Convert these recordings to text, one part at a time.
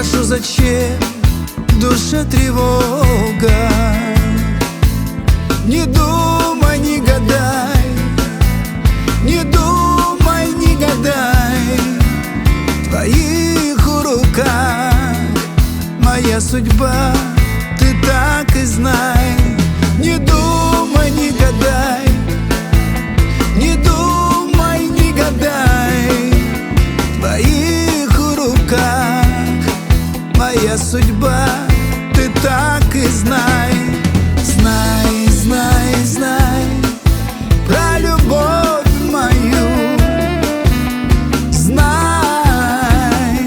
Спрошу, зачем в душе тревога? Не думай, не гадай, не думай, не гадай. В твоих руках моя судьба, ты так и знай. Не думай, не гадай, не думай, не гадай. В твоих руках моя судьба, ты так и знай. Знай, знай, знай про любовь мою. Знай,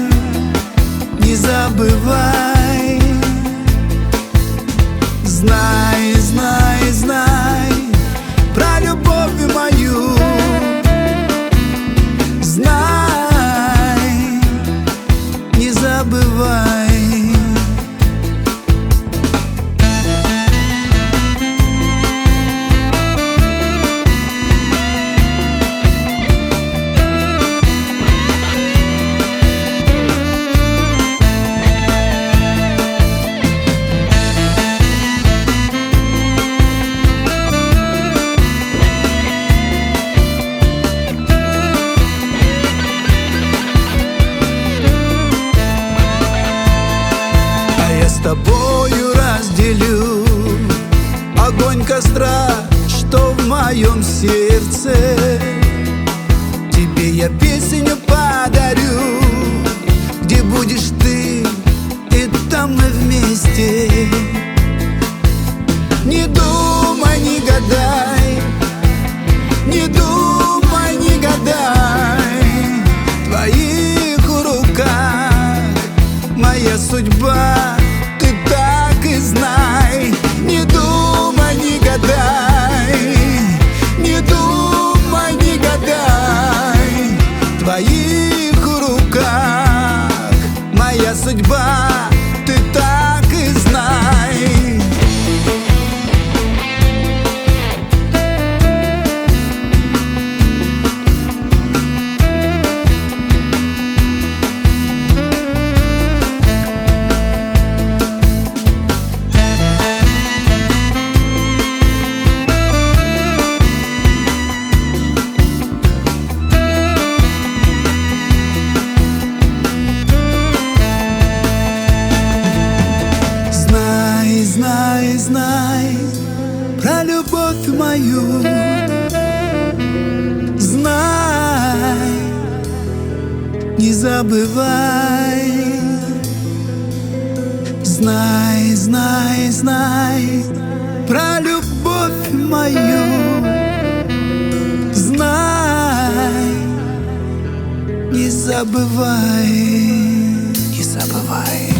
не забывай. Знай, знай, знай про любовь мою. Знай, не забывай. С тобою разделю огонь костра, что в моем сердце. Тебе я песню подарю, где будешь ты, и там мы вместе. Не думай, не гадай, не думай, не гадай. В твоих руках моя судьба, знай. Не думай, не гадай, не думай, не гадай. В твоих руках моя судьба, ты так и знай. Знай, знай про любовь мою. Знай, не забывай. Знай, знай, знай про любовь мою. Знай, не забывай, не забывай.